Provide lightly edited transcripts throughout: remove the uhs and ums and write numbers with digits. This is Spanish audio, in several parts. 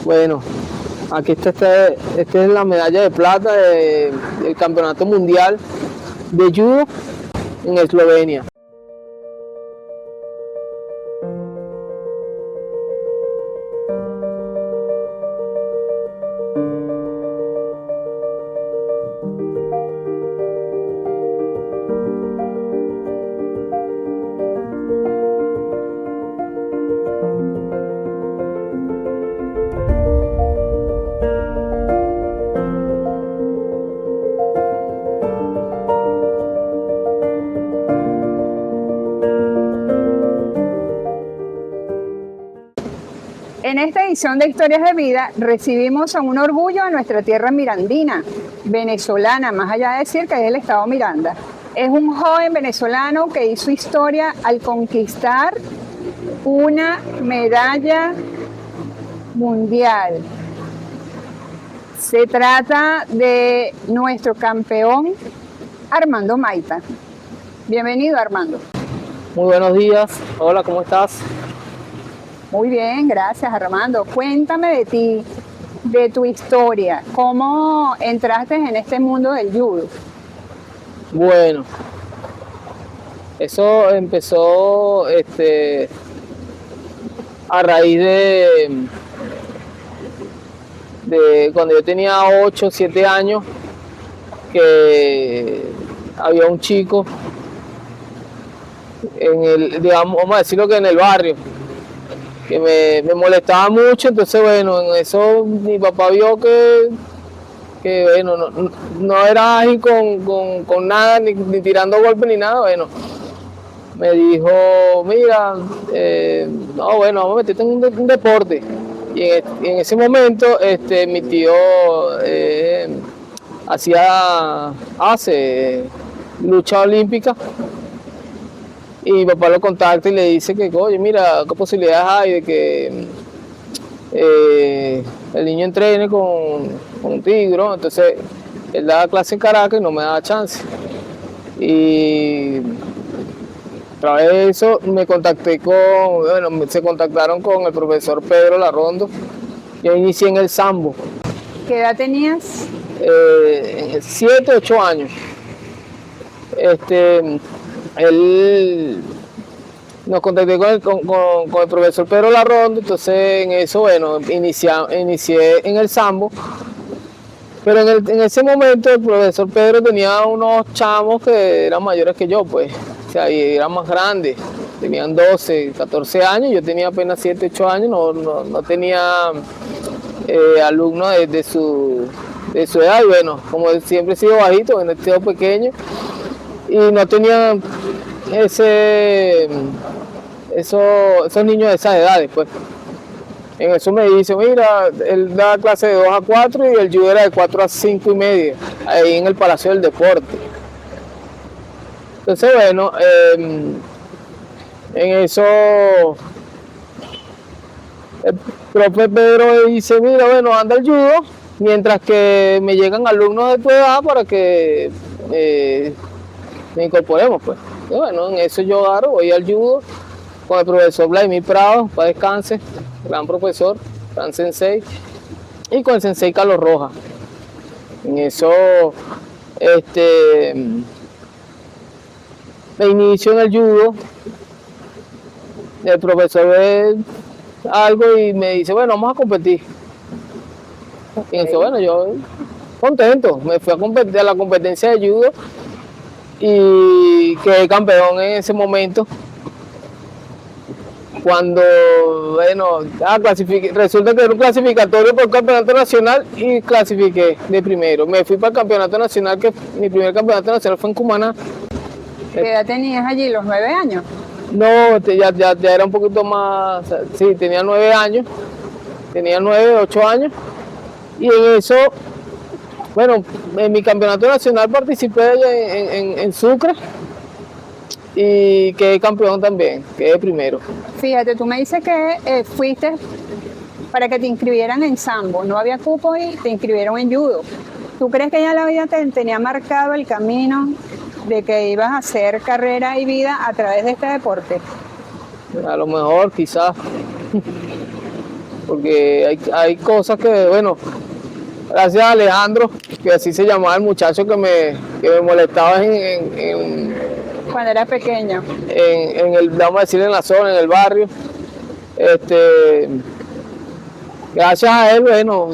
Bueno, aquí está, esta es la medalla de plata del Campeonato Mundial de Judo en Eslovenia. En esta edición de Historias de Vida recibimos a un orgullo de nuestra tierra mirandina, venezolana, más allá de decir que es el estado Miranda. Es un joven venezolano que hizo historia al conquistar una medalla mundial. Se trata de nuestro campeón Armando Maita. Bienvenido, Armando. Muy buenos días. Hola, ¿cómo estás? Muy bien, gracias, Armando. Cuéntame de ti, de tu historia. ¿Cómo entraste en este mundo del judo? Bueno, eso empezó a raíz de cuando yo tenía 8 o 7 años, que había un chico digamos, vamos a decirlo que en el barrio, que me molestaba mucho. Entonces bueno, en eso mi papá vio que bueno, no era ágil con nada, ni tirando golpes ni nada. Bueno, me dijo, mira, no, bueno, vamos a meterte en un deporte. Y en ese momento mi tío hace lucha olímpica. Y mi papá lo contacta y le dice que, oye, mira, ¿qué posibilidades hay de que el niño entrene contigo? Entonces, él daba clase en Caracas y no me daba chance. Y a través de eso me contacté se contactaron con el profesor Pedro Larrondo. Yo inicié en el sambo. ¿Qué edad tenías? 7, 8 años. Él nos contacté con el profesor Pedro Larrondo. Entonces en eso, bueno, inicié en el sambo. Pero en ese momento el profesor Pedro tenía unos chamos que eran mayores que yo, pues. O sea, y eran más grandes. Tenían 12, 14 años. Yo tenía apenas 7, 8 años. No tenía alumnos de su edad. Y bueno, como siempre he sido bajito, he sido pequeño. Y no tenía esos niños de esas edades, pues. En eso me dice, mira, él da clase de 2 a 4 y el judo era de 4 a 5 y media, ahí en el Palacio del Deporte. Entonces, bueno, en eso el profe Pedro dice, mira, bueno, anda el judo, mientras que me llegan alumnos de tu edad para que me incorporemos, pues. Y bueno, en eso yo agarro, voy al judo con el profesor Vladimir Prado, para descanse, gran profesor, gran sensei, y con el sensei Carlos Rojas. En eso, me inicio en el judo. El profesor ve algo y me dice, bueno, vamos a competir. Y en eso, bueno, yo contento, me fui a competir a la competencia de judo y quedé campeón en ese momento. Cuando, bueno, resulta que era un clasificatorio por el campeonato nacional y clasifiqué de primero. Me fui para el campeonato nacional, que mi primer campeonato nacional fue en Cumaná. ¿Qué edad tenías allí, los 9 años? No, ya era un poquito más, sí, tenía 9 años, tenía 9, 8 años. Y en eso, bueno, en mi campeonato nacional participé en Sucre. Y quedé campeón también, quedé primero. Fíjate, tú me dices que fuiste para que te inscribieran en sambo, no había cupo y te inscribieron en judo. ¿Tú crees que ya la vida te tenía marcado el camino de que ibas a hacer carrera y vida a través de este deporte? A lo mejor, quizás. porque hay cosas que, bueno, gracias a Alejandro, que así se llamaba el muchacho que me molestaba Cuando era pequeño. en el, vamos a decir, en la zona, en el barrio. Gracias a él, bueno,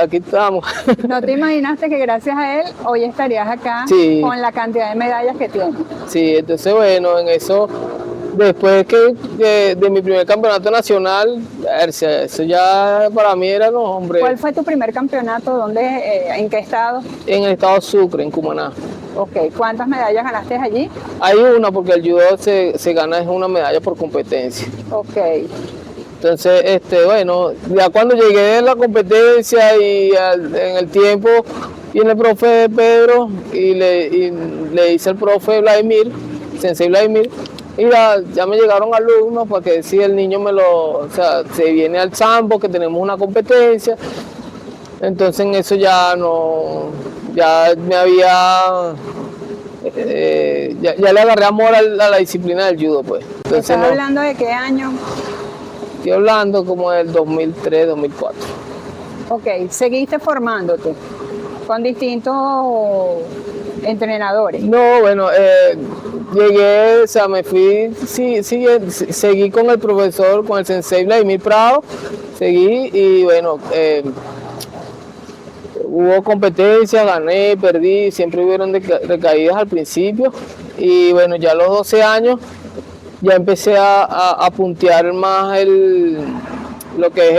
aquí estamos. ¿No te imaginaste que gracias a él hoy estarías acá Sí. con la cantidad de medallas que tienes? Sí, entonces bueno, en eso, después de mi primer campeonato nacional, eso ya para mí era, no, hombre, ¿Cuál fue tu primer campeonato? ¿Dónde, en qué estado? en el estado Sucre, en Cumaná. Ok, ¿cuántas medallas ganaste allí? Hay una, porque el judo se gana es una medalla por competencia. Ok. Entonces, bueno, ya cuando llegué a la competencia en el tiempo, viene el profe Pedro y le dice al profe Vladimir, Sensei Vladimir, mira, ya me llegaron alumnos para que si el niño o sea, se viene al sambo, que tenemos una competencia. Entonces en eso ya me había, ya le agarré amor a la disciplina del judo, pues. Entonces, ¿Estás hablando de qué año? Estoy hablando como del 2003, 2004. Ok, seguiste formándote con distintos entrenadores. No, bueno, llegué, o sea, me fui, seguí con el profesor, con el sensei Vladimir Prado, seguí y bueno, hubo competencia, gané, perdí, siempre hubieron recaídas al principio y bueno, ya a los 12 años ya empecé a puntear más lo que es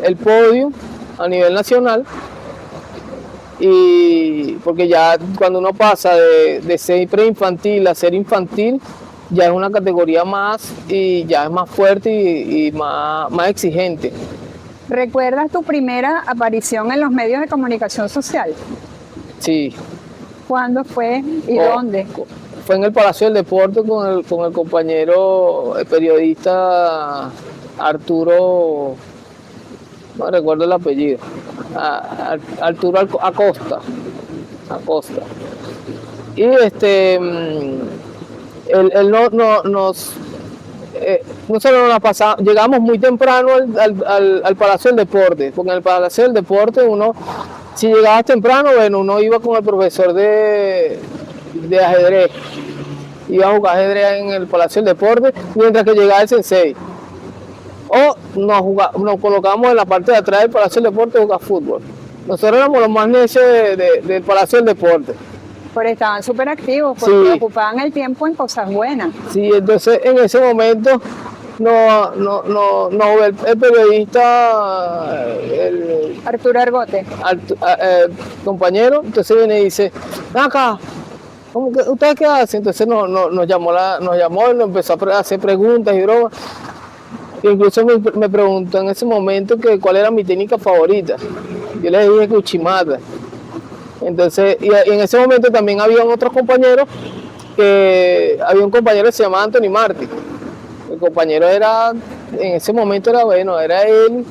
el podio a nivel nacional. Y porque ya cuando uno pasa de ser preinfantil a ser infantil, ya es una categoría más y ya es más fuerte y más exigente. ¿Recuerdas tu primera aparición en los medios de comunicación social? Sí. ¿Cuándo fue y dónde? Fue en el Palacio del Deporte con el compañero el periodista Arturo, no recuerdo el apellido, Arturo Acosta. Y él nosotros nos pasamos, llegamos muy temprano al Palacio del Deporte, porque en el Palacio del Deporte si llegabas temprano, bueno, uno iba con el profesor de ajedrez, iba a jugar ajedrez en el Palacio del Deporte, mientras que llegaba el sensei. O nos colocamos en la parte de atrás del Palacio del Deporte a jugar fútbol. Nosotros éramos los más necios del Palacio del Deporte. Pero estaban súper activos porque Sí. ocupaban el tiempo en cosas buenas. Sí, entonces en ese momento el periodista, Arturo Argote. el compañero, entonces viene y dice, acá, ¿ustedes qué hacen? Entonces nos llamó y nos empezó a hacer preguntas y bromas. Incluso me preguntó en ese momento cuál era mi técnica favorita. Yo le dije Uchimata. Entonces, y en ese momento también había otros compañeros, había un compañero que se llamaba Anthony Martí. El compañero en ese momento era él,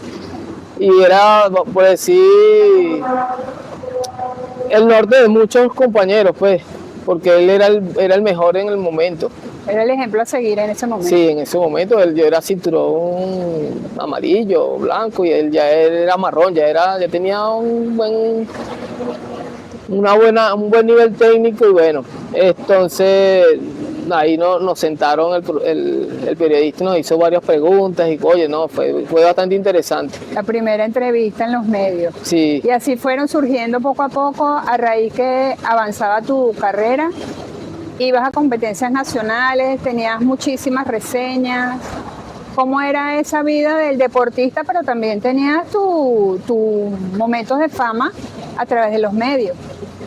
y era, por decir, el norte de muchos compañeros, pues, porque él era el mejor en el momento. Era el ejemplo a seguir en ese momento. Sí, en ese momento yo era cinturón amarillo, blanco, y él era marrón, ya tenía un buen nivel técnico, y bueno, entonces ahí nos sentaron, el periodista nos hizo varias preguntas y oye, no, fue bastante interesante. La primera entrevista en los medios. Sí. Y así fueron surgiendo poco a poco a raíz que avanzaba tu carrera. Ibas a competencias nacionales, tenías muchísimas reseñas. ¿Cómo era esa vida del deportista? Pero también tenías tus momentos de fama a través de los medios.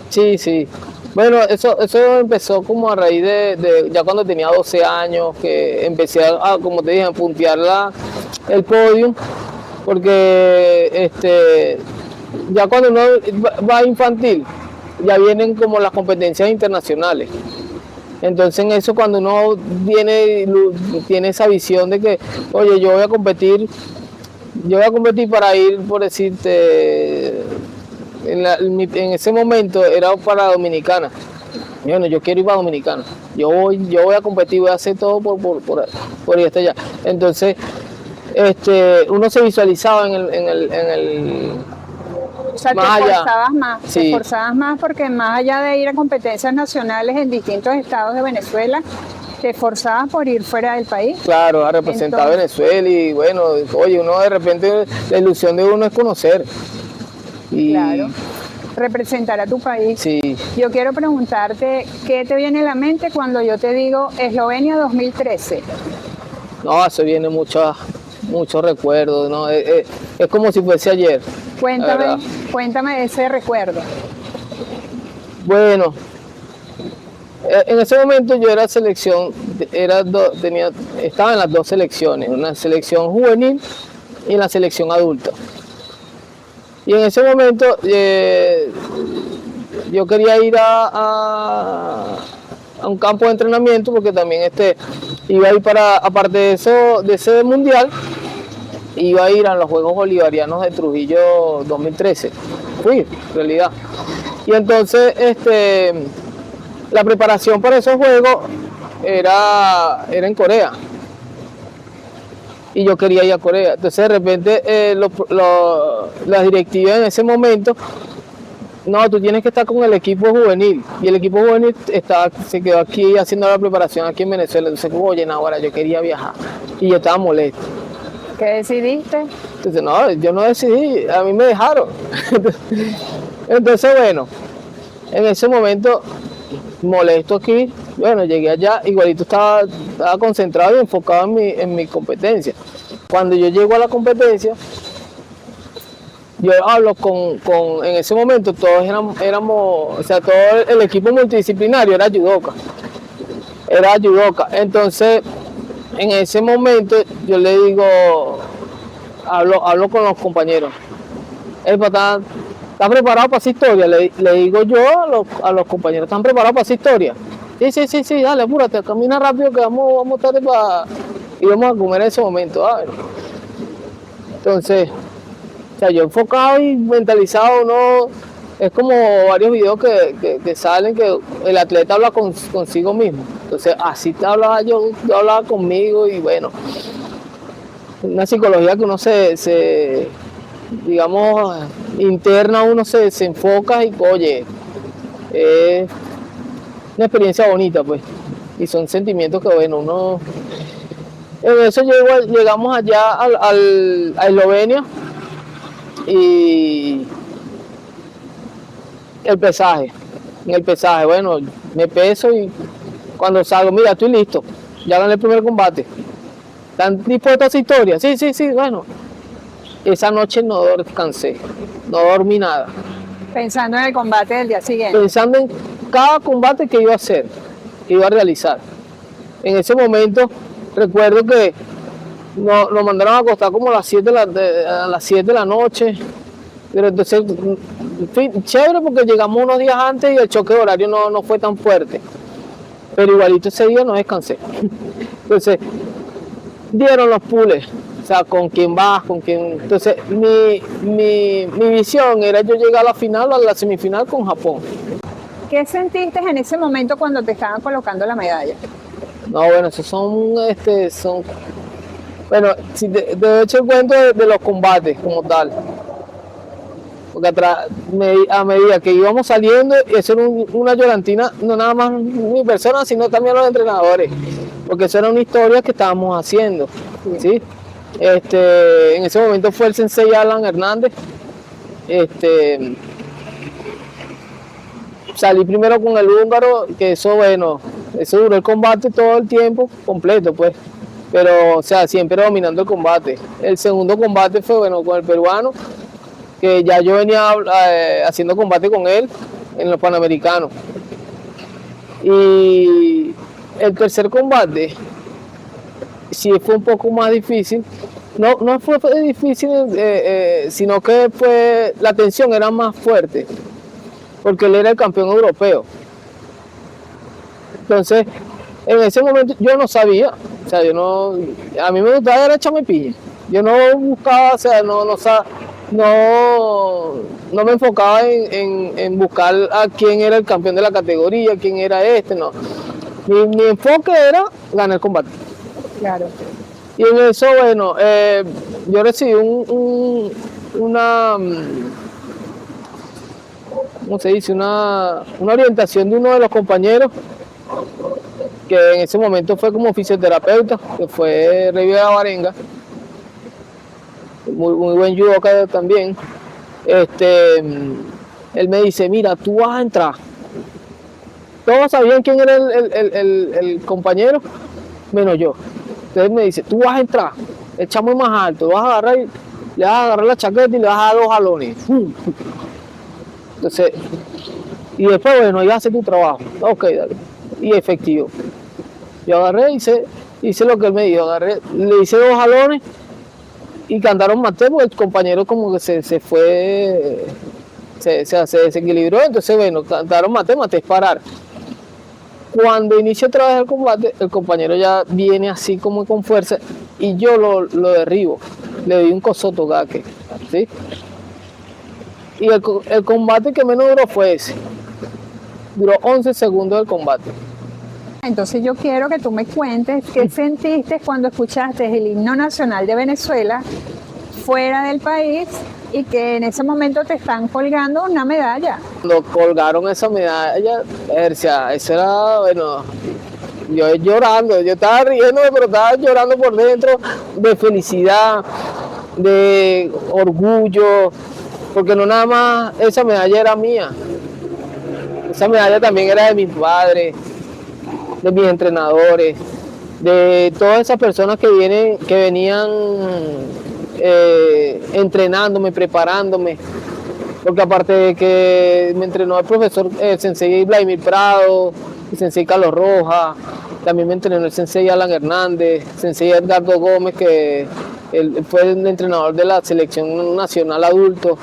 Sí, sí. Bueno, eso empezó como a raíz de ya cuando tenía 12 años, que empecé como te dije, a puntear el podio, porque ya cuando uno va infantil, ya vienen como las competencias internacionales. Entonces en eso, cuando uno tiene esa visión de que, oye, yo voy a competir para ir, por decirte, en ese momento era para Dominicana. Bueno, yo quiero ir para Dominicana. Yo voy a competir, voy a hacer todo por ir hasta allá. Entonces, uno se visualizaba O sea, más te allá. esforzabas más, te Sí. esforzabas más porque más allá de ir a competencias nacionales en distintos estados de Venezuela, te esforzabas por ir fuera del país. Claro, a representar a Entonces, Venezuela y bueno, oye, uno de repente, la ilusión de uno es conocer. Y claro, representar a tu país. sí, Yo quiero preguntarte, ¿qué te viene a la mente cuando yo te digo Eslovenia 2013? no, se viene muchos recuerdos, ¿no? Es como si fuese ayer. La Cuéntame, verdad. cuéntame ese recuerdo. Bueno, en ese momento yo era selección, estaba en las dos selecciones, una selección juvenil y en la selección adulta. Y en ese momento yo quería ir a un campo de entrenamiento porque también iba a ir aparte de eso, de ese mundial, iba a ir a los Juegos Bolivarianos de Trujillo 2013. Fui, en realidad. Y entonces la preparación para esos juegos era en Corea. Y yo quería ir a Corea. Entonces de repente las directivas en ese momento, no, tú tienes que estar con el equipo juvenil. Y el equipo juvenil se quedó aquí haciendo la preparación aquí en Venezuela. Entonces, oye, ahora yo quería viajar. Y yo estaba molesto. ¿Qué decidiste? Entonces, no, yo no decidí, a mí me dejaron. Entonces, bueno, en ese momento, molesto aquí, bueno, llegué allá, igualito estaba concentrado y enfocado en mi competencia. Cuando yo llego a la competencia, yo hablo en ese momento todos éramos, o sea, todo el equipo multidisciplinario era judoka. Entonces, en ese momento yo le digo, hablo con los compañeros. ¿Está preparado para esa historia? Le digo yo a los compañeros, ¿están preparados para esa historia? Sí, dale, apúrate, camina rápido que vamos tarde y vamos a comer en ese momento. Entonces, o sea, yo enfocado y mentalizado, no, es como varios videos que salen que el atleta habla consigo mismo. Entonces, así te hablaba yo hablaba conmigo y bueno, una psicología que uno digamos, interna, uno se enfoca y oye, es una experiencia bonita, pues, y son sentimientos que, bueno, uno... En eso llegamos allá a Eslovenia y en el pesaje, bueno, me peso y cuando salgo, mira, estoy listo, ya gané el primer combate. ¿Están dispuestos a esa historia? Sí, bueno. Esa noche no descansé, no dormí nada. Pensando en el combate del día siguiente. Pensando en cada combate que iba a hacer, que iba a realizar. En ese momento, recuerdo que nos mandaron a acostar como a las 7 de la noche. Pero entonces, en fin, chévere porque llegamos unos días antes y el choque de horario no fue tan fuerte. Pero igualito ese día no descansé. Entonces, dieron los pules. O sea, con quién vas, con quién. Entonces, mi visión era yo llegar a la final o a la semifinal con Japón. ¿Qué sentiste en ese momento cuando te estaban colocando la medalla? No, bueno, esos bueno, si de hecho el cuento de los combates como tal. Porque a medida que íbamos saliendo, eso era una llorantina, no nada más mi persona, sino también los entrenadores. Porque eso era una historia que estábamos haciendo, ¿sí? En ese momento fue el sensei Alan Hernández. Salí primero con el húngaro, que eso, bueno, eso duró el combate todo el tiempo completo, pues. Pero, o sea, siempre dominando el combate. El segundo combate fue, bueno, con el peruano, que ya yo venía haciendo combate con él en los Panamericanos. Y el tercer combate sí fue un poco más difícil. No fue difícil, sino que la tensión era más fuerte, porque él era el campeón europeo. Entonces, en ese momento yo no sabía, o sea, a mí me gustaba era echarme piña. Yo no buscaba, o sea, no me enfocaba en buscar a quién era el campeón de la categoría, quién era no. Mi enfoque era ganar el combate. Claro. Y en eso, bueno, yo recibí una, ¿cómo se dice? Una orientación de uno de los compañeros, que en ese momento fue como fisioterapeuta, que fue Rey de la Barenga, muy buen judoka también. Él me dice, mira, tú vas a entrar. Todos sabían quién era el compañero, menos yo. Entonces me dice, tú vas a entrar, el chamo es más alto, le vas a agarrar la chaqueta y le vas a dar 2 jalones. Entonces, y después, bueno, ya hace tu trabajo. Ok, dale. Y efectivo. Yo agarré, hice lo que él me dijo, le hice 2 jalones y cantaron mate, porque el compañero como que se fue, se desequilibró. Entonces, bueno, cantaron mate es parar. Cuando inicia otra vez el combate, el compañero ya viene así como con fuerza y yo lo derribo, le doy un kosoto-gake, ¿sí? Y el combate que menos duró fue ese, duró 11 segundos el combate. Entonces yo quiero que tú me cuentes qué sentiste cuando escuchaste el himno nacional de Venezuela fuera del país y que en ese momento te están colgando una medalla. Cuando colgaron esa medalla, eso era, bueno, yo llorando, yo estaba riéndome, pero estaba llorando por dentro de felicidad, de orgullo, porque no nada más esa medalla era mía, esa medalla también era de mis padres, de mis entrenadores, de todas esas personas que venían entrenándome, preparándome, porque aparte de que me entrenó el profesor, el sensei Vladimir Prado, el sensei Carlos Rojas, también me entrenó el sensei Alan Hernández, el sensei Edgardo Gómez, que él fue el entrenador de la selección nacional adulto.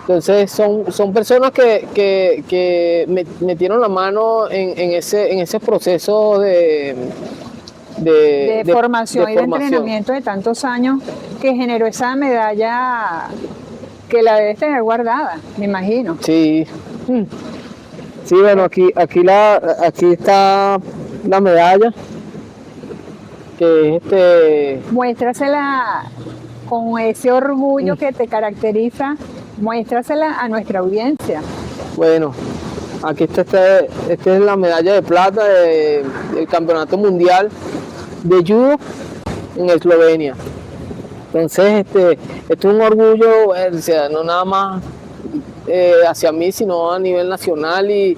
Entonces son personas que metieron la mano en ese proceso de formación y de entrenamiento de tantos años que generó esa medalla que la debes tener guardada, me imagino. Sí, sí, bueno, aquí está la medalla, que es Muéstrasela con ese orgullo que te caracteriza, muéstrasela a nuestra audiencia. Bueno, aquí esta es la medalla de plata del Campeonato Mundial de Judo en Eslovenia. Entonces, esto es un orgullo, o sea, no nada más hacia mí, sino a nivel nacional y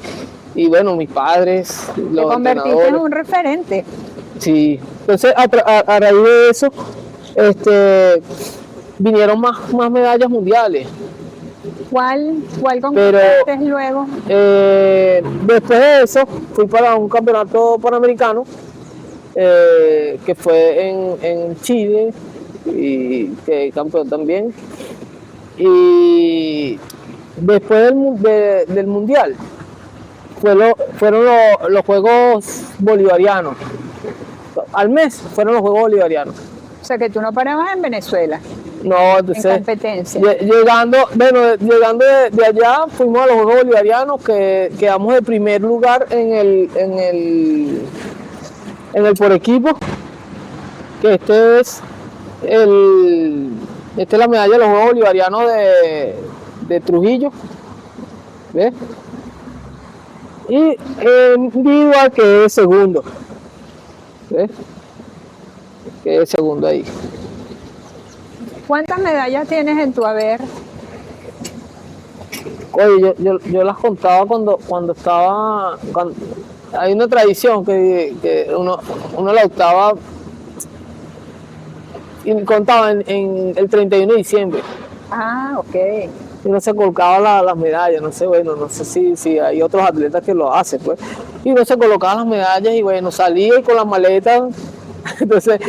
bueno, mis padres, Te convertiste en un referente. Sí, entonces a raíz de eso, vinieron más medallas mundiales. ¿Cuál conquistaste luego? Después de eso, fui para un campeonato panamericano que fue en Chile y que campeón también. Y después del mundial fueron los Juegos Bolivarianos. Al mes fueron los Juegos Bolivarianos. O sea que tú no parabas en Venezuela. No, entonces, en competencia. Llegando de allá, fuimos a los Juegos Bolivarianos, que quedamos de primer lugar en el por equipo, que esta es la medalla de los Juegos Bolivarianos de Trujillo, ¿ves? Y individual, que es segundo, ¿ves? Que es segundo ahí. ¿Cuántas medallas tienes en tu haber? Oye, yo las contaba cuando estaba. Hay una tradición que uno la octava y contaba en el 31 de diciembre. Ah, ok. Y uno se colocaba las medallas, no sé, bueno, no sé si hay otros atletas que lo hacen, pues. Y uno se colocaba las medallas y bueno, salía y con las maletas. Entonces,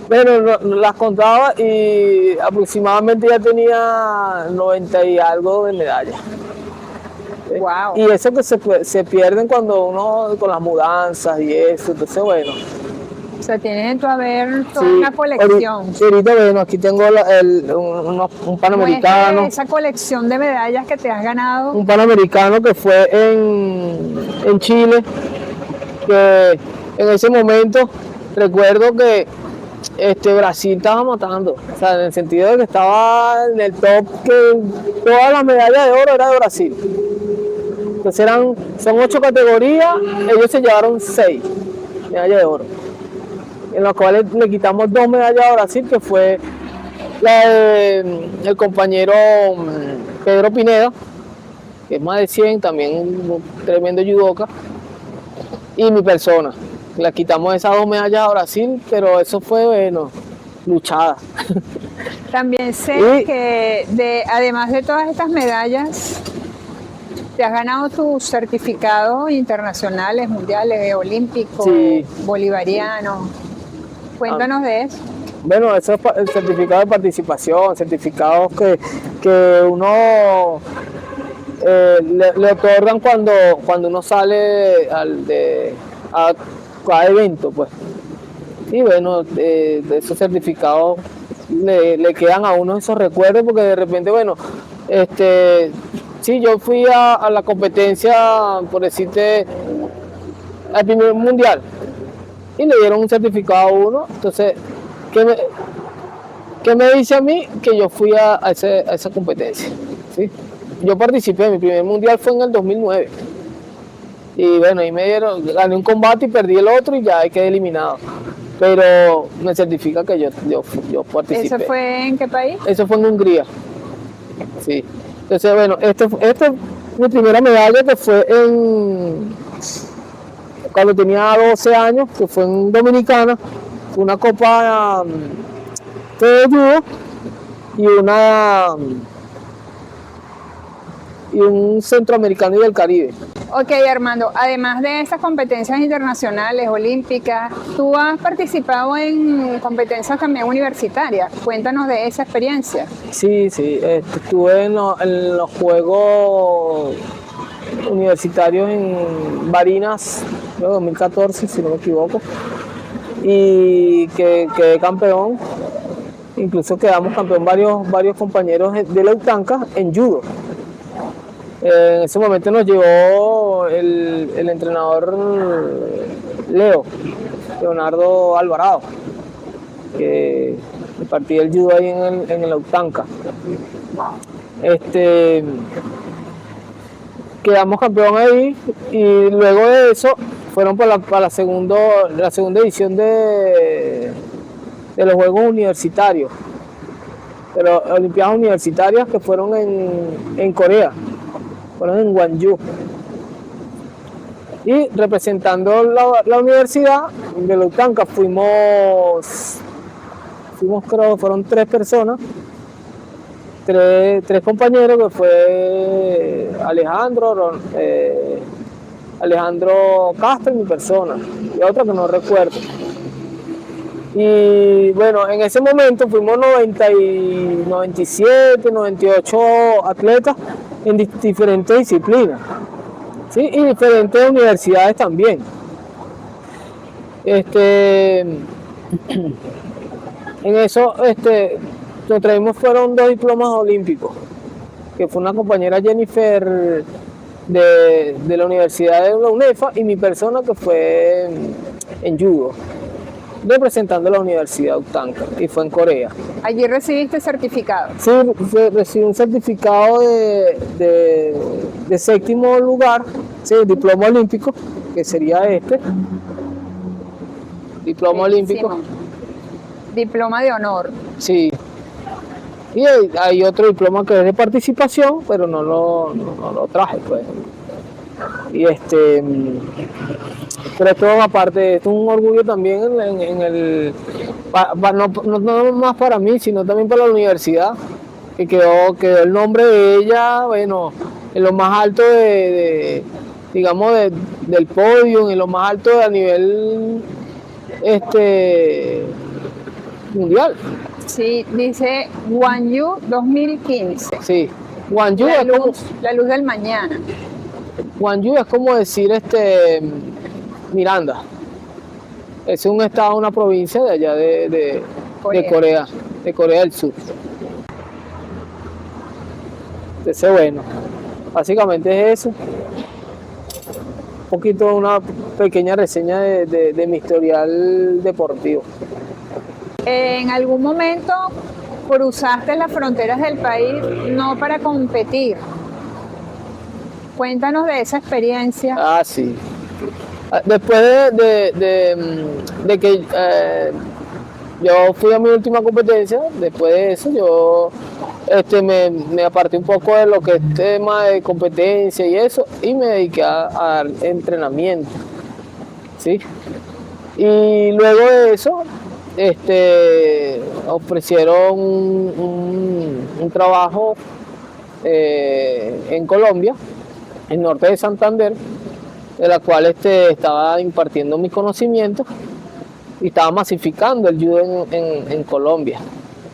bueno, las contaba y aproximadamente ya tenía 90 y algo de medallas. Wow. Y eso que se pierden cuando uno con las mudanzas y eso, entonces bueno. O sea, tienes en tu haber toda una colección. Ahorita bueno, aquí tengo un panamericano. Esa colección de medallas que te has ganado. Un panamericano que fue en Chile, que en ese momento recuerdo que Brasil estaba matando, o sea, en el sentido de que estaba en el top, que todas las medallas de oro era de Brasil. Entonces son 8 categorías, ellos se llevaron 6 medallas de oro, en las cuales le quitamos 2 medallas a Brasil, que fue la del compañero Pedro Pineda, que es más de 100, también un tremendo judoka, y mi persona. Le quitamos esas 2 medallas a Brasil, pero eso fue, bueno, luchada. También sé que además de todas estas medallas, te has ganado tus certificados internacionales, mundiales, olímpicos, Sí. bolivarianos. Cuéntanos de eso. Bueno, eso es el certificado de participación, certificados que uno le otorgan cuando uno sale a cada evento, pues. Y bueno, de esos certificados le quedan a uno esos recuerdos, porque de repente, bueno, sí, yo fui a la competencia, por decirte, al primer mundial, y le dieron un certificado a uno. Entonces, ¿qué me dice a mí? Que yo fui a esa competencia, ¿sí? Yo participé, mi primer mundial fue en el 2009. Y bueno, ahí gané un combate y perdí el otro y ya quedé eliminado. Pero me certifica que yo participé. ¿Eso fue en qué país? Eso fue en Hungría. Sí. Entonces, bueno, esta es mi primera medalla, que fue cuando tenía 12 años, que fue en Dominicana. Fue una copa de judo y un centroamericano y del Caribe. Ok, Armando, además de estas competencias internacionales, olímpicas, tú has participado en competencias también universitarias. Cuéntanos de esa experiencia. Sí, estuve en los Juegos Universitarios en Barinas, 2014, si no me equivoco, y quedé campeón. Incluso quedamos campeón varios compañeros de la Utanca en judo. En ese momento nos llevó el entrenador Leonardo Alvarado, que impartía el judo ahí en el Autanca. Quedamos campeón ahí, y luego de eso fueron para la segunda edición de los Juegos Universitarios, de las Olimpiadas Universitarias, que fueron en Corea. Fueron en Gwangju, y representando la universidad de la Utanca fuimos, creo que fueron 3 personas, 3 compañeros, que fue Alejandro Castro y mi persona, y otra que no recuerdo. Y bueno, en ese momento fuimos 97, 98 atletas en diferentes disciplinas, ¿sí? Y diferentes universidades también. En eso lo traímos, fueron 2 diplomas olímpicos, que fue una compañera Jennifer de la Universidad de la UNEFA, y mi persona, que fue en judo, representando la Universidad de Utanca, y fue en Corea. Allí recibiste certificado. Sí, recibí un certificado de 7º lugar, sí, diploma olímpico, que sería diploma olímpico. Sí, diploma de honor. Sí. Y hay otro diploma que es de participación, pero no lo traje, pues. Y pero todo aparte, esto es un orgullo también no más para mí, sino también para la universidad, que quedó el nombre de ella, bueno, en lo más alto digamos, del podio, en lo más alto a nivel mundial. Sí, dice Gwangju 2015. Sí, Gwangju la luz del mañana. Gwangju es como decir Miranda. Es un estado, una provincia de allá de Corea del Sur. Entonces, bueno, básicamente es eso. Un poquito, una pequeña reseña de mi historial deportivo. En algún momento cruzaste las fronteras del país no para competir. Cuéntanos de esa experiencia. Ah, sí. Después de que yo fui a mi última competencia, después de eso yo me aparté un poco de lo que es tema de competencia y eso, y me dediqué a dar entrenamiento, ¿sí? Y luego de eso, ofrecieron un trabajo en Colombia, en el norte de Santander, de la cual estaba impartiendo mis conocimientos y estaba masificando el judo en Colombia.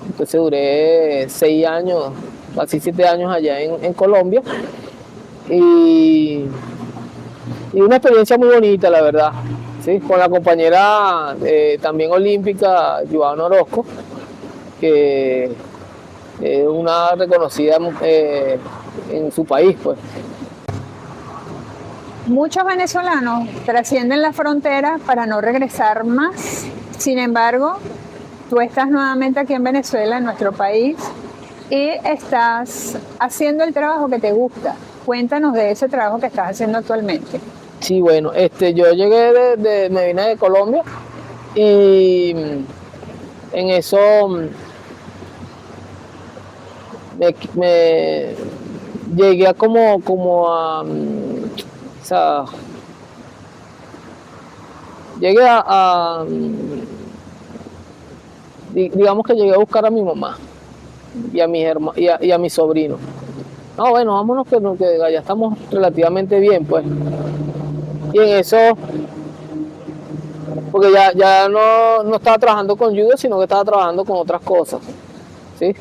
Entonces duré 6 años, casi 7 años allá en Colombia, y una experiencia muy bonita, la verdad, ¿sí? Con la compañera también olímpica, Joana Orozco, que es una reconocida en su país, pues. Muchos venezolanos trascienden la frontera para no regresar más. Sin embargo, tú estás nuevamente aquí en Venezuela, en nuestro país, y estás haciendo el trabajo que te gusta. Cuéntanos de ese trabajo que estás haciendo actualmente. Sí, bueno, yo llegué me vine de Colombia y en eso me llegué a como a, o sea, llegué digamos que llegué a buscar a mi mamá y a mis hermanos y a mi sobrino. No, bueno, vámonos que ya estamos relativamente bien, pues. Y en eso, porque ya no estaba trabajando con judo, sino que estaba trabajando con otras cosas, ¿sí?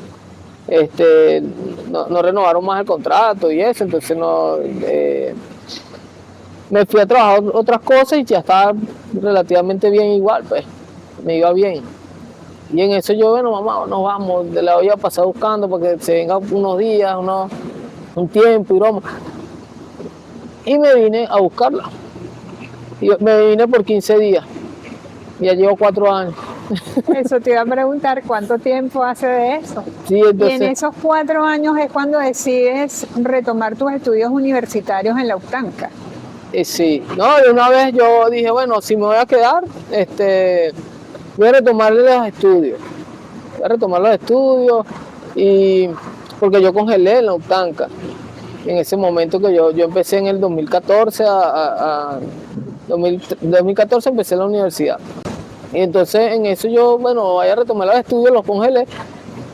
No renovaron más el contrato y eso, entonces me fui a trabajar otras cosas y ya estaba relativamente bien igual, pues, me iba bien. Y en eso yo, bueno, mamá, nos vamos, de la olla a pasar buscando porque se venga unos días, un tiempo y broma. Y me vine a buscarla. Y me vine por 15 días. Ya llevo 4 años. Eso te iba a preguntar, ¿cuánto tiempo hace de eso? Sí, entonces, y en esos 4 años es cuando decides retomar tus estudios universitarios en la UTANCA. Sí, no, de una vez yo dije, bueno, si me voy a quedar, voy a retomar los estudios. Voy a retomar los estudios porque yo congelé en la UTANCA. En ese momento que yo empecé en el 2014 2014 empecé la universidad. Y entonces en eso yo, bueno, voy a retomar los estudios, los congelé.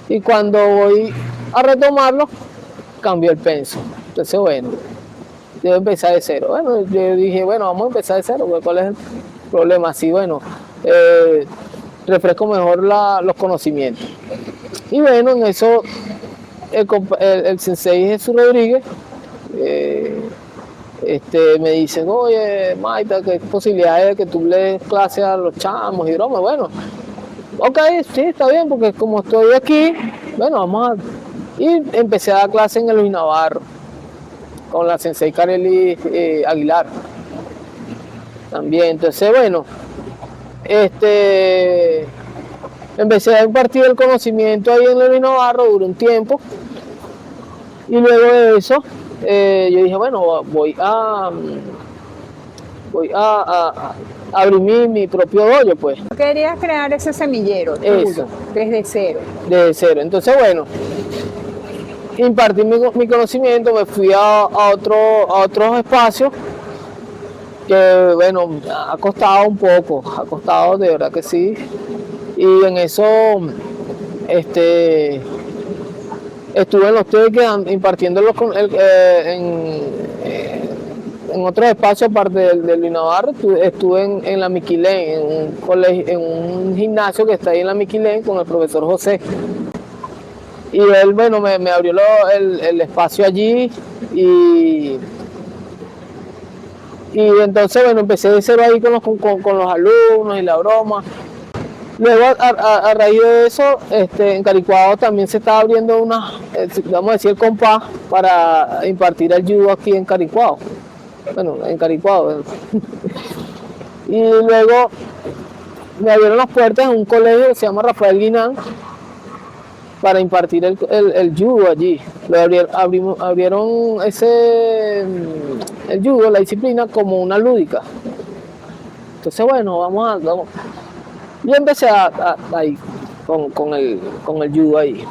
Y cuando voy a retomarlos, cambió el penso. Entonces, bueno, yo empecé de cero. Bueno, yo dije, bueno, vamos a empezar de cero, ¿cuál es el problema? Así, bueno, refresco mejor los conocimientos. Y bueno, en eso el sensei Jesús Rodríguez me dice, oye, Maita, ¿qué posibilidades de que tú le des clases a los chamos y broma? Bueno, ok, sí, está bien, porque como estoy aquí, bueno, vamos a... Y empecé a dar clases en el Luis Navarro, con la sensei Kareli Aguilar. También, entonces, bueno, empecé a impartir el conocimiento ahí en el Luis Navarro, duró un tiempo. Y luego de eso, yo dije, bueno, voy a abrir mi propio dojo, pues. Querías crear ese semillero tuyo, desde cero. Desde cero. Entonces, bueno, impartí mi conocimiento, me fui a otros espacios que, bueno, ha costado un poco, ha costado de verdad que sí. Y en eso, estuve en los TEC impartiéndolos en otros espacios aparte del Luis Navarro. Estuve en la Miquilén, en un gimnasio que está ahí en la Miquilén con el profesor José. Y él, bueno, me abrió el espacio allí y entonces, bueno, empecé de cero ahí con los alumnos y la broma. Luego, a raíz de eso, en Caricuado también se estaba abriendo vamos a decir, el compás para impartir el judo aquí en Caricuado. Bueno, en Caricuado. Y luego, me abrieron las puertas en un colegio que se llama Rafael Guinán para impartir el judo allí. Abrieron el judo, la disciplina, como una lúdica. Entonces, bueno, vamos. Yo empecé ahí con el judo ahí.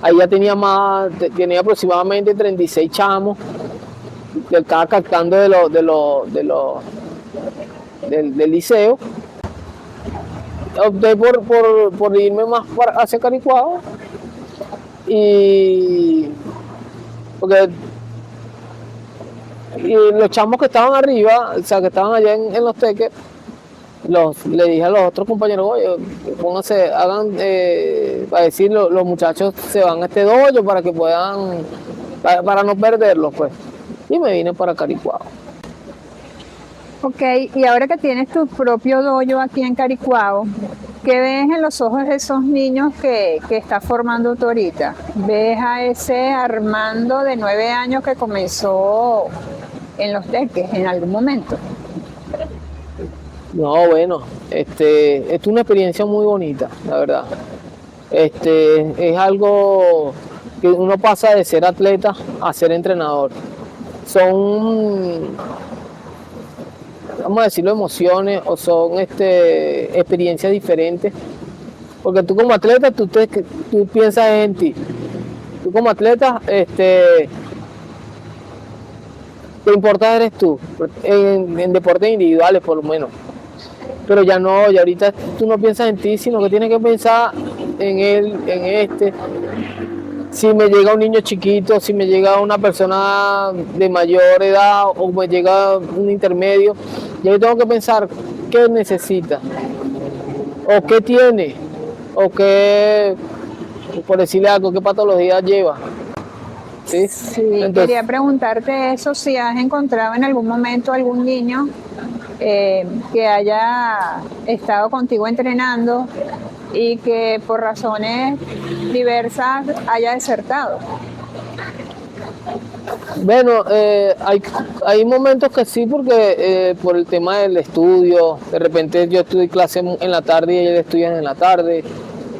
Ahí ya tenía aproximadamente 36 chamos. Yo estaba captando del liceo. Opté por irme más hacia Caricuao, porque los chamos que estaban arriba, o sea, que estaban allá en los teques, le dije a los otros compañeros, oye, pónganse, para decir, los muchachos se van a este dojo para que puedan, para no perderlos, pues. Y me vine para Caricuao. Ok, y ahora que tienes tu propio dojo aquí en Caricuao, ¿qué ves en los ojos de esos niños que estás formando tú ahorita? ¿Ves a ese Armando de 9 años que comenzó en los teques en algún momento? No, bueno, es una experiencia muy bonita, la verdad. Es algo que uno pasa de ser atleta a ser entrenador. Son, vamos a decirlo, emociones o son experiencias diferentes. Porque tú como atleta, tú piensas en ti. Tú como atleta, te importa eres tú, en deportes individuales por lo menos. Pero ya no, ya ahorita tú no piensas en ti, sino que tienes que pensar en él, Si me llega un niño chiquito, si me llega una persona de mayor edad o me llega un intermedio, yo tengo que pensar qué necesita, o qué tiene, o qué, por decirle algo, qué patología lleva. Sí, entonces, quería preguntarte eso, si has encontrado en algún momento algún niño que haya estado contigo entrenando y que por razones diversas haya desertado. Bueno, hay momentos que sí, porque por el tema del estudio, de repente yo estudio clase en la tarde y ellos estudian en la tarde,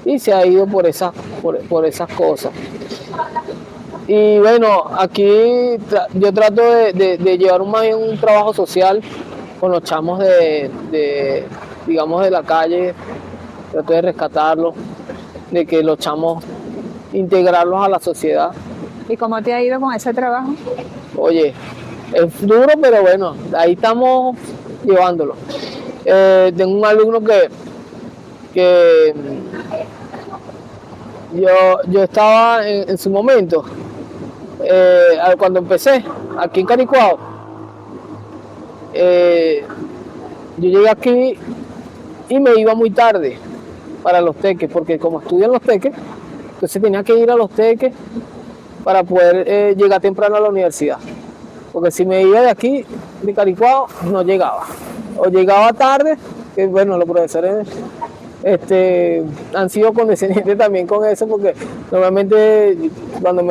y se ha ido por esas cosas. Y bueno, aquí yo trato de llevar un trabajo social con los chamos digamos, de la calle, trato de rescatarlos, de que los chamos, integrarlos a la sociedad. ¿Y cómo te ha ido con ese trabajo? Oye, es duro, pero bueno, ahí estamos llevándolo. Tengo un alumno que yo estaba en su momento, cuando empecé aquí en Caricuao, yo llegué aquí y me iba muy tarde para los teques, porque como estudio en los teques, entonces tenía que ir a los teques para poder llegar temprano a la universidad. Porque si me iba de aquí, de Caricuao, no llegaba. O llegaba tarde, que bueno, los profesores han sido condescendientes también con eso, porque normalmente cuando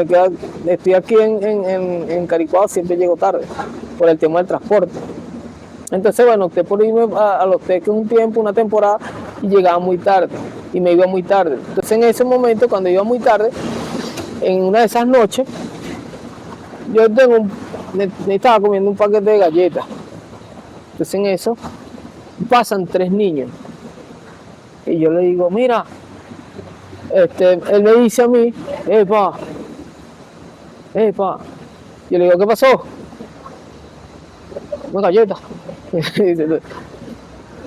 estoy aquí en Caricuao siempre llego tarde, por el tema del transporte. Entonces, bueno, opté por irme a los teques un tiempo, una temporada, y llegaba muy tarde, y me iba muy tarde. Entonces, en ese momento, cuando iba muy tarde, en una de esas noches, yo me estaba comiendo un paquete de galletas. Entonces, en eso, pasan 3 niños. Y yo le digo, mira, él me dice a mí, pa. Yo le digo, ¿qué pasó? Una galleta.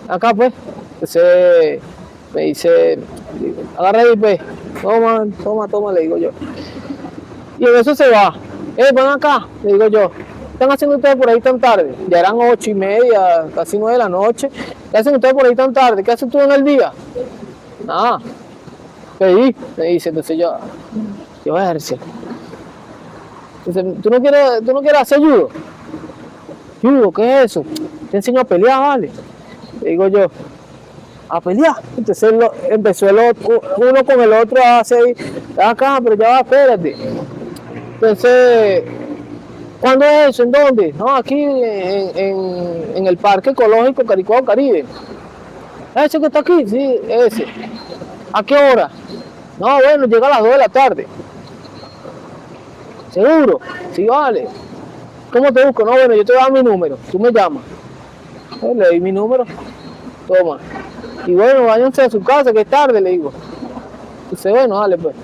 Acá pues. Entonces me dice, agarra ahí pues, toma, le digo yo. Y en eso se va. Van acá, le digo yo. ¿Qué están haciendo ustedes por ahí tan tarde? Ya eran 8:30, casi 9 de la noche. ¿Qué hacen ustedes por ahí tan tarde? ¿Qué hacen tú en el día? Nada. Pedí, me dice. Entonces yo voy a ejercer. Entonces, ¿tú no quieres hacer judo? ¿Judo? ¿Qué es eso? Te enseño a pelear, ¿vale? Le digo yo, ¿a pelear? Entonces empezó uno con el otro a hacer, acá, pero ya va, espérate. Entonces, ¿cuándo es eso? ¿En dónde? No, aquí en el Parque Ecológico Caricuao Caribe. ese que está aquí, sí, ese. ¿A qué hora? No, bueno, llega a las 2 de la tarde. ¿Seguro? Sí, vale. ¿Cómo te busco? No, bueno, yo te voy a dar mi número, tú me llamas. Le di mi número, toma. Y bueno, váyanse a su casa, que es tarde, le digo. Dice, bueno, dale pues.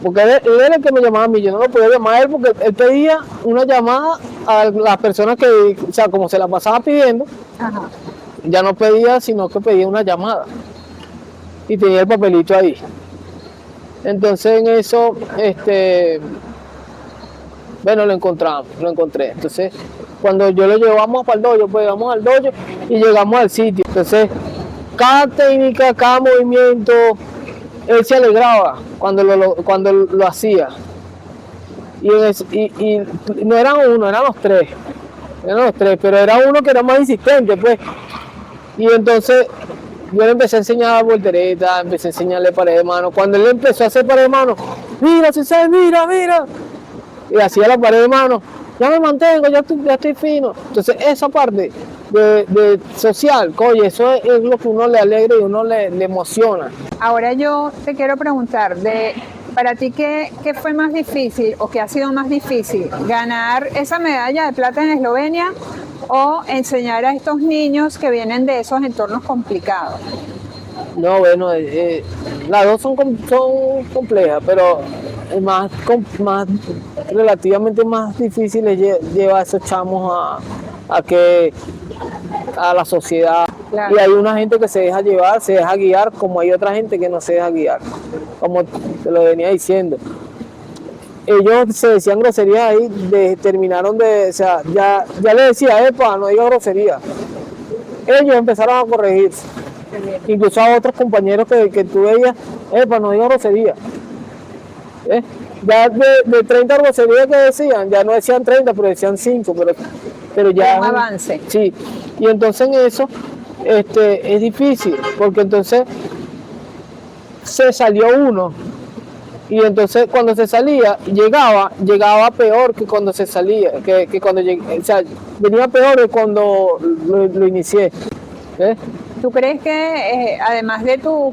Porque él era el que me llamaba a mí, yo no lo podía llamar a él porque él pedía una llamada a las personas que, o sea, como se la pasaba pidiendo, Ajá. ya no pedía, sino que pedía una llamada. Y tenía el papelito ahí. Entonces en eso, bueno, lo encontré. Entonces, cuando yo lo llevamos para el dojo, pues vamos al dojo y llegamos al sitio. Entonces, cada técnica, cada movimiento, él se alegraba cuando lo hacía. Y no eran uno, eran los tres. Pero era uno que era más insistente, pues. Y entonces yo le empecé a enseñar voltereta, empecé a enseñarle pared de mano. Cuando él empezó a hacer pared de mano, mira, César, mira, mira. Y hacía la pared de mano, ya me mantengo, ya estoy fino. Entonces esa parte de social, oye, eso es lo que uno le alegra y uno le emociona. Ahora yo te quiero preguntar, para ti, ¿qué fue más difícil o qué ha sido más difícil? ¿Ganar esa medalla de plata en Eslovenia o enseñar a estos niños que vienen de esos entornos complicados? No, bueno, las dos son complejas, pero más relativamente más difícil es llevar a esos chamos a la sociedad. Claro. Y hay una gente que se deja llevar, se deja guiar, como hay otra gente que no se deja guiar, como te lo venía diciendo. Ellos se decían groserías ahí, terminaron o sea, ya le decía, epa, no diga grosería. Ellos empezaron a corregirse. Incluso a otros compañeros que tú veías, epa, no diga grosería. Ya de 30 groserías que decían, ya no decían 30, pero decían 5, pero ya... Un avance. Sí, y entonces en eso es difícil, porque entonces se salió uno, y entonces cuando se salía, llegaba peor que cuando se salía, que cuando llegué, o sea, venía peor que cuando lo inicié. ¿Tú crees que además de tu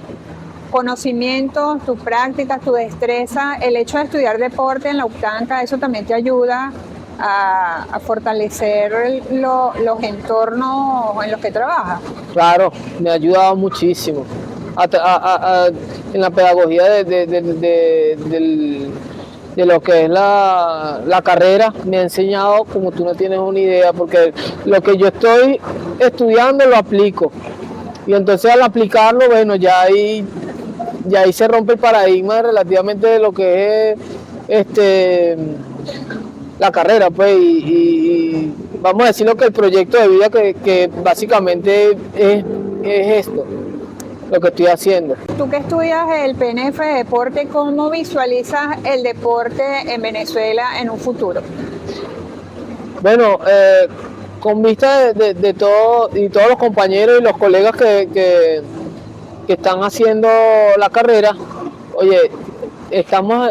conocimiento, tus prácticas, tu destreza, el hecho de estudiar deporte en la UCTANCA, eso también te ayuda a fortalecer los entornos en los que trabajas? Claro, me ha ayudado muchísimo. En la pedagogía de lo que es la carrera, me ha enseñado como tú no tienes una idea, porque lo que yo estoy estudiando lo aplico. Y entonces al aplicarlo, bueno, ya ahí se rompe el paradigma relativamente de lo que es la carrera, pues, y vamos a decir lo que el proyecto de vida que básicamente es esto, lo que estoy haciendo. Tú que estudias el PNF de deporte, ¿cómo visualizas el deporte en Venezuela en un futuro? Bueno, con vista de todo y todos los compañeros y los colegas que están haciendo la carrera, oye, estamos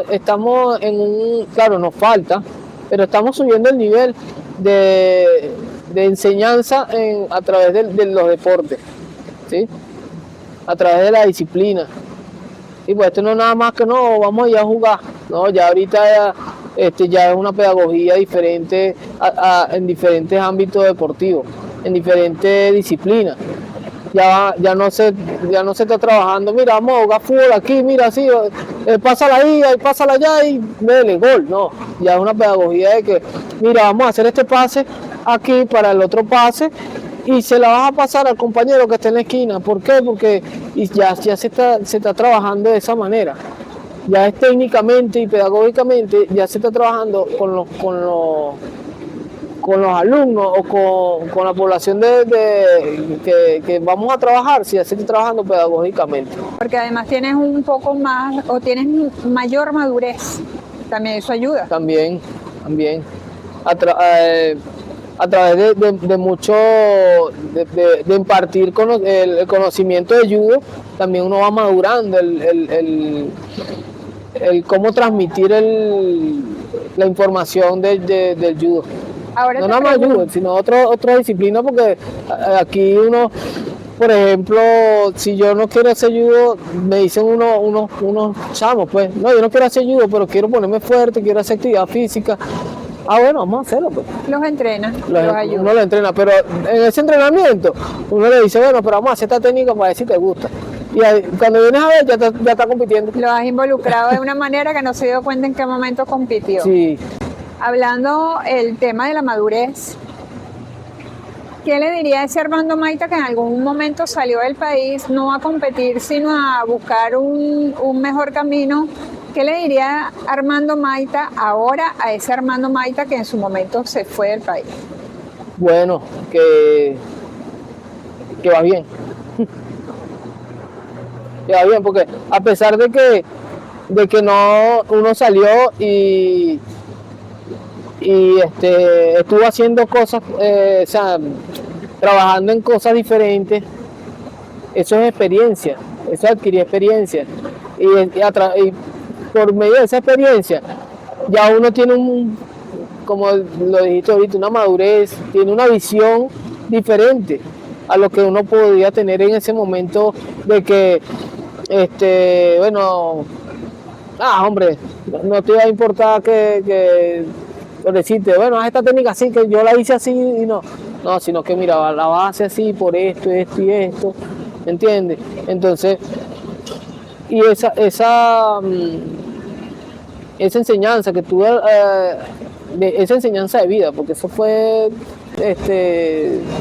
en claro, nos falta, pero estamos subiendo el nivel de enseñanza a través de los deportes, ¿sí? A través de la disciplina. Y pues esto no es nada más que no, vamos a ir a jugar, no, ya ahorita ya es una pedagogía diferente en diferentes ámbitos deportivos, en diferentes disciplinas. Ya no se está trabajando, mira, vamos a jugar fútbol aquí, mira, así, pásala ahí, pásala allá y dele, gol. No, ya es una pedagogía de que, mira, vamos a hacer este pase aquí para el otro pase y se la vas a pasar al compañero que está en la esquina. ¿Por qué? Porque ya se está trabajando de esa manera. Ya es técnicamente y pedagógicamente, ya se está trabajando con los alumnos o con la población que vamos a trabajar, si ya se está trabajando pedagógicamente. Porque además tienes un poco más, o tienes mayor madurez, también eso ayuda. También. A través de mucho, de impartir el conocimiento de judo, también uno va madurando el cómo transmitir la información del judo. Ahora No te nada más pregunto, judo, sino otra disciplina, porque aquí uno, por ejemplo, si yo no quiero hacer judo, me dicen unos chamos, pues, no, yo no quiero hacer judo, pero quiero ponerme fuerte, quiero hacer actividad física. Ah, bueno, vamos a hacerlo, pues. los entrenas, los Uno ayudas. lo entrena, pero en ese entrenamiento uno le dice, bueno, pero vamos a hacer esta técnica para ver si te gusta. Y ahí, cuando vienes a ver, ya está compitiendo. Lo has involucrado de una manera que no se dio cuenta en qué momento compitió. Sí, Hablando el tema de la madurez, ¿qué le diría a ese Armando Maita que en algún momento salió del país no a competir, sino a buscar un mejor camino? ¿Qué le diría Armando Maita ahora a ese Armando Maita que en su momento se fue del país? bueno, que va bien. Que va bien, porque a pesar de que no uno salió y estuvo haciendo cosas, o sea, trabajando en cosas diferentes, eso es experiencia, eso adquirir experiencia. Y por medio de esa experiencia, ya uno tiene como lo dijiste ahorita, una madurez, tiene una visión diferente a lo que uno podía tener en ese momento de que, bueno, hombre, no te va a importar por decirte, bueno, haz esta técnica así, que yo la hice así y no, sino que mira, la base así por esto y esto, ¿entiendes? Entonces, y esa enseñanza que tuve, esa enseñanza de vida, porque eso fue,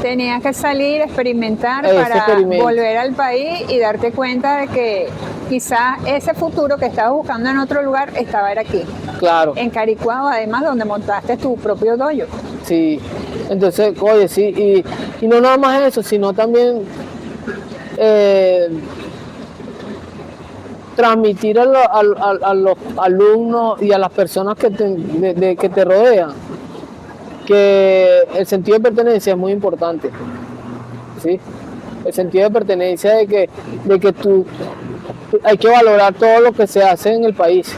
Tenías que salir, experimentar Ese para experimento. volver al país y darte cuenta de que quizás ese futuro que estabas buscando en otro lugar estaba era aquí, claro, en Caricuao, además donde montaste tu propio dojo. sí. Entonces, oye, sí, y no nada más eso, sino también transmitir a los alumnos y a las personas que te rodean que el sentido de pertenencia es muy importante, ¿sí? El sentido de pertenencia de que hay que valorar todo lo que se hace en el país,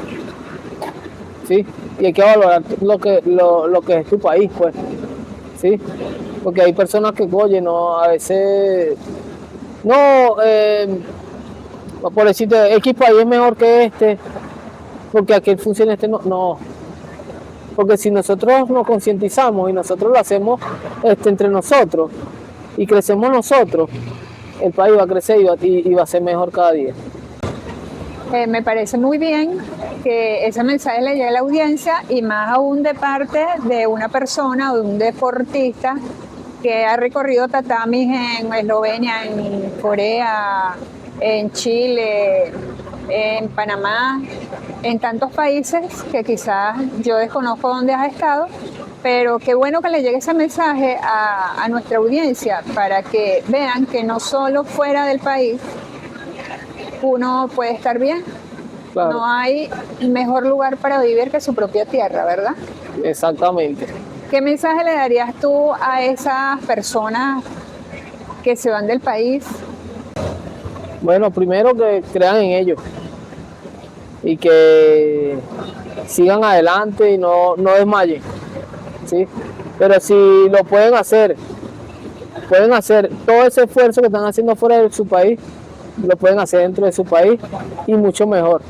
¿sí? Y hay que valorar lo que es tu país, pues, ¿sí? Porque hay personas que, oye, no, a veces, no, por decirte, X país es mejor que porque aquí funciona no. Porque si nosotros nos concientizamos y nosotros lo hacemos entre nosotros y crecemos nosotros, el país va a crecer y va a ser mejor cada día. Me parece muy bien que ese mensaje le llegue a la audiencia y más aún de parte de una persona o de un deportista que ha recorrido tatamis en Eslovenia, en Corea, en Chile, en Panamá, en tantos países que quizás yo desconozco dónde has estado, pero qué bueno que le llegue ese mensaje a nuestra audiencia para que vean que no solo fuera del país uno puede estar bien. Claro. No hay mejor lugar para vivir que su propia tierra, ¿verdad? Exactamente. ¿Qué mensaje le darías tú a esas personas que se van del país? Bueno, primero que crean en ellos y que sigan adelante y no desmayen, ¿sí? Pero si lo pueden hacer todo ese esfuerzo que están haciendo fuera de su país, lo pueden hacer dentro de su país y mucho mejor,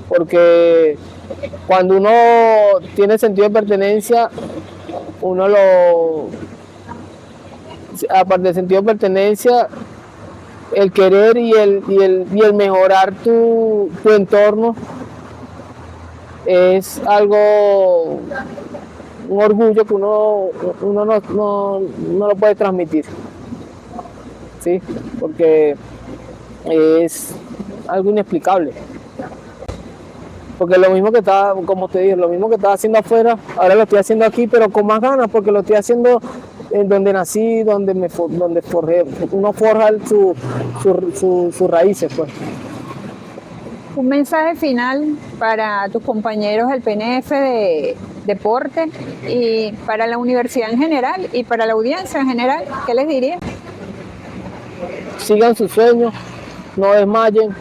porque cuando uno tiene sentido de pertenencia, aparte del sentido de pertenencia, el querer y el mejorar tu entorno es algo, un orgullo que uno no lo puede transmitir, ¿sí? Porque es algo inexplicable. Porque lo mismo que estaba, como te dije, lo mismo que estaba haciendo afuera, ahora lo estoy haciendo aquí, pero con más ganas, porque lo estoy haciendo en donde nací, donde forjé. Uno forja sus raíces, pues. Un mensaje final para tus compañeros del PNF de deporte y para la universidad en general y para la audiencia en general, ¿qué les diría? Sigan sus sueños, no desmayen,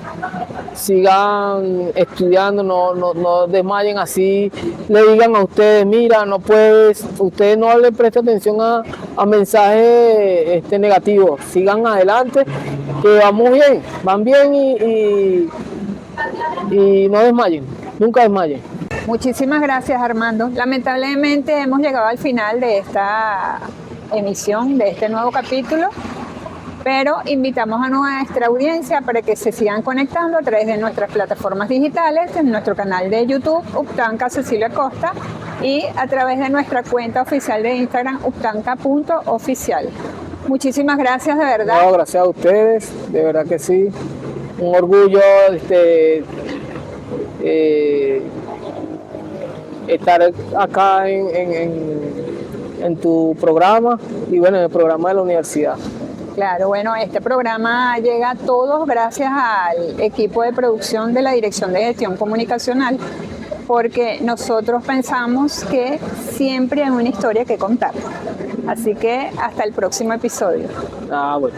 sigan estudiando, no desmayen así, le digan a ustedes, mira, no puedes, ustedes no le presten atención a mensajes negativos, sigan adelante, que vamos bien, van bien y no desmayen, nunca desmayen. Muchísimas gracias, Armando. Lamentablemente hemos llegado al final de esta emisión, de este nuevo capítulo, pero invitamos a nuestra audiencia para que se sigan conectando a través de nuestras plataformas digitales, en nuestro canal de YouTube, Uptanca Cecilia Costa, y a través de nuestra cuenta oficial de Instagram, uptanca.oficial. Muchísimas gracias, de verdad. No, gracias a ustedes, de verdad que sí. Un orgullo estar acá en tu programa y bueno, en el programa de la universidad. Claro, bueno, este programa llega a todos gracias al equipo de producción de la Dirección de Gestión Comunicacional, porque nosotros pensamos que siempre hay una historia que contar. Así que hasta el próximo episodio. Bueno.